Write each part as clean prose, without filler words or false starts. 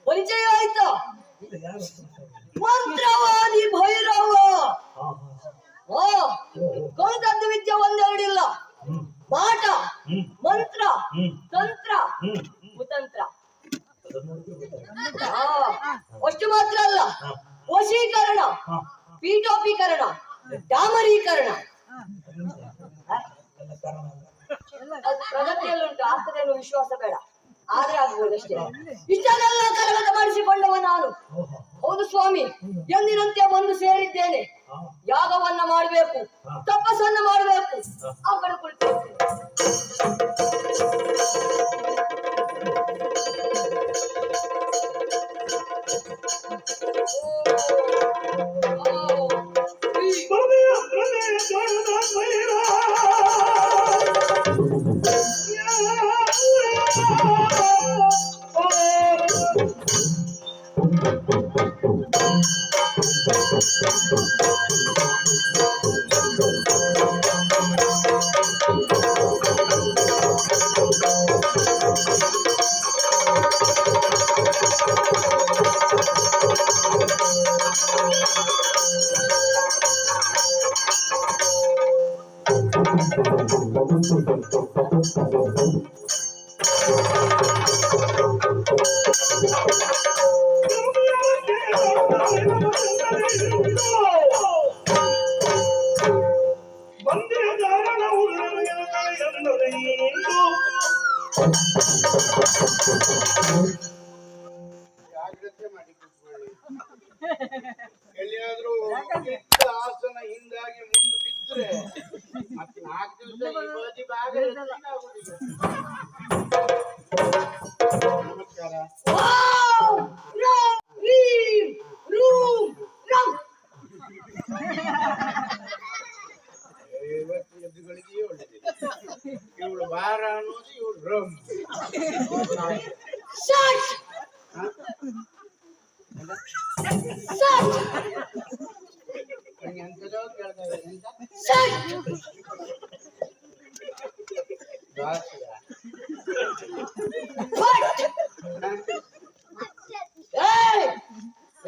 ಪರಿಚಯ ಆಯ್ತಾ? ಮಂತ್ರವಾದಿ ಭೈರವ. ಕೌತದ್ದು ವಿದ್ಯೆ ಒಂದೆರಡಿಲ್ಲ. ಪಾಠ, ಮಂತ್ರ, ತಂತ್ರ, ಕುತಂತ್ರ. ಅಷ್ಟು ಮಾತ್ರ ಅಲ್ಲ, ವಶೀಕರಣ, ಪೀಠೋಪೀಕರಣ, ಡಾಮರೀಕರಣ. ಪ್ರಗತಿಯಲ್ಲುಂಟು, ಆಗ್ತದೇನು ವಿಶ್ವಾಸ ಬೇಡ, ಆದ್ರೆ ಆಗ್ಬೋದಷ್ಟೇ. ಇಷ್ಟನ್ನೆಲ್ಲ ಕರಗತ ಮಾಡಿಸಿಕೊಂಡವ ನಾನು. ಹೌದು ಸ್ವಾಮಿ, ಎಂದಿನಂತೆ ಬಂದು ಸೇರಿದ್ದೇನೆ. ಯಾಗವನ್ನ ಮಾಡಬೇಕು, ತಪಸ್ಸನ್ನ ಮಾಡಬೇಕು. ಆ ಕಡೆ ಕುಳಿತೇನೆ. ಜಾಗ್ರತೆ ಮಾಡಿ ಕೂತ್ಕೊಳ್ಳಿ. ಎಲ್ಲಿಯಾದ್ರೂ ಆಸನ ಹಿಂದಾಗಿ ಮುಂದೆ ಬಿದ್ದರೆ ಮತ್ತೆ 4 ದಿವಸ ಈ ಬಾಜಿ ಭಾಗ ನಮಸ್ಕಾರ. ಇವತ್ತು ಎದ್ದುಗಳಿಗೆ ಒಳ್ಳೆದಿದೆ. ಇವಳು ಬಾರ ಅನ್ನೋದು ಇವಳು ಡ್ರಮ್. ಎಂತದೋ ಕೇಳ್ತಾರೆ.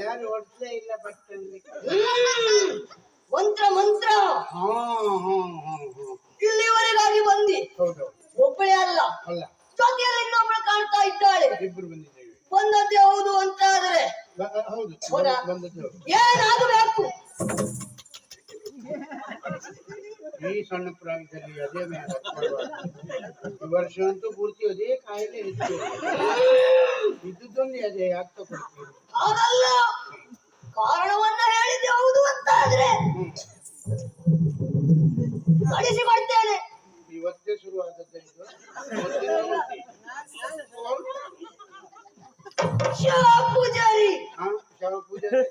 ಯಾರು ಹೊಡ್ಸಲೇ ಇಲ್ಲ ಬಟ್ಟಲ್ಲಿ. ಮಂತ್ರ ಮಂತ್ರ ಇಲ್ಲಿವರೆಗಾಗಿ ಬಂದಿ. ಒಬ್ಬಳೇ ಅಲ್ಲ, ಜೊತೆಯಲ್ಲಿ ಇನ್ನೊಬ್ಬಳು ಕಾಣ್ತಾ ಇದ್ದಾಳೆ. ಇಬ್ರು ಬಂದಿದ್ದೇವೆ. ಬಂದದ್ದೇ ಹೌದು ಅಂತ ಆದ್ರೆ ಏನಾಗಬೇಕು? ಈ ಸಣ್ಣ ಪ್ರಾಯದಲ್ಲಿ ಅದೇ ಮೇಲೆ ಈ ವರ್ಷ ಅಂತೂ ಪೂರ್ತಿ ಅದೇ ಕಾಯಿಲೆ ಇದ್ದುದೊಂದು ಅದೇ ಆಗ್ತಾ ಕೊಡ್ತೀವಿ. ಅದಲ್ಲ, ಕಾರಣವನ್ನ ಹೇಳಿದ್ದೆ ಹೌದು ಅಂತ ಆದ್ರೆ ಕಳಿಸಿಕೊಡ್ತೇನೆ. ಇವತ್ತೇ ಶುರುವಾದದ್ದು ಇದು. ಶಿವ ಪೂಜಾರಿ. ಶಿವ ಪೂಜಾರಿ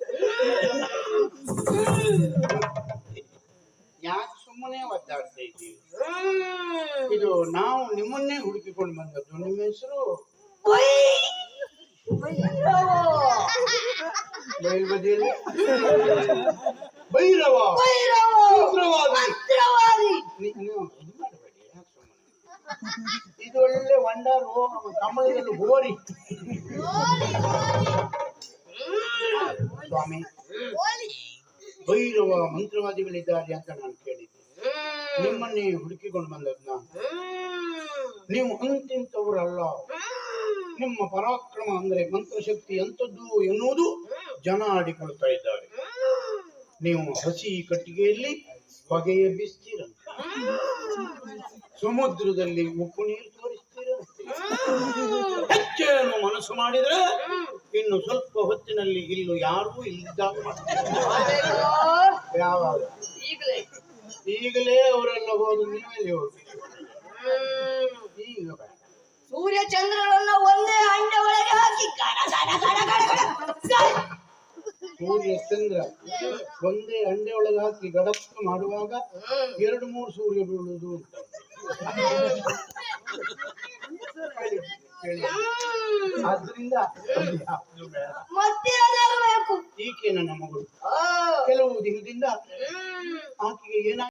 ಯಾಕೆ ಸುಮ್ಮನೆ ಒದ್ದಾಡ್ತಾ ಇದ್ದೀವಿ? ಇದು ನಾವು ನಿಮ್ಮನ್ನೇ ಹುಡುಕಿಕೊಂಡು ಬಂದದ್ದು. ನಿಮ್ಮ ಹೆಸರು ಬಯಲ್ಬದಿಯಲ್ಲಿ ಭೈರವ. ನೀವು ಇದು ಮಾಡಬೇಡಿ, ಯಾಕೆ ಸುಮ್ಮನೆ. ಇದು ಒಳ್ಳೆ ವಂಡರ್ ಕಮಲದಲ್ಲಿ ಗೋರಿ. ಸ್ವಾಮಿ, ಭೈರವ ಮಂತ್ರವಾದಿಗಳಿದ್ದಾರೆ ಅಂತ ನಾನು ಕೇಳಿದ್ದೆ. ನಿಮ್ಮನ್ನೇ ಹುಡುಕಿಕೊಂಡು ಬಂದದ್ದು ನಾನು. ನೀವು ಅಂತಿಂತವರಲ್ಲ. ನಿಮ್ಮ ಪರಾಕ್ರಮ ಅಂದ್ರೆ ಮಂತ್ರಶಕ್ತಿ ಎಂಥದ್ದು ಎನ್ನುವುದು ಜನ ಆಡಿಕೊಳ್ತಾ ಇದ್ದಾರೆ. ನೀವು ಹಸಿ ಕಟ್ಟಿಗೆಯಲ್ಲಿ ಹೊಗೆ ಎಬ್ಬಿಸ್ತೀರಂತೆ. ಸಮುದ್ರದಲ್ಲಿ ಉಪ್ಪು ನೀರು ತೋರಿಸ್ತೀರ ಹೆಚ್ಚೇನು ಮನಸ್ಸು ಮಾಡಿದ್ರೆ ಇನ್ನು ಸ್ವಲ್ಪ ಹೊತ್ತಿನಲ್ಲಿ ಇಲ್ಲೂ ಯಾರೂ ಇಲ್ಲಿದ್ದಾಗ ಯಾವಾಗ ಈಗಲೇ ಈಗಲೇ ಅವರೆಲ್ಲ ಹೋದು ನೀವೇ ಹೋಗಿ ಈಗ ಬೇಡ. ಸೂರ್ಯ ಚಂದ್ರರನ್ನ ಒಂದೇ ಹಂಡೆ ಒಳಗೆ ಹಾಕಿ ಗಡ ಗಡ ಗಡ ಗಡ ಗಡ ಸೂರ್ಯ ಚಂದ್ರ ಒಂದೇ ಅಂಡೆ ಒಳಗೆ ಹಾಕಿ ಗಡತ್ತು ಮಾಡುವಾಗ 2-3 ಸೂರ್ಯ ಬೀಳುವುದು ಅಂತ ಆದ್ರಿಂದ ಮತ್ತೆ ಏನಾಗಬೇಕು ಈಕೆ ನನ್ನ ಮಗಳು ಕೆಲವು ದಿನದಿಂದ ಆಕೆಗೆ ಏನಾಗ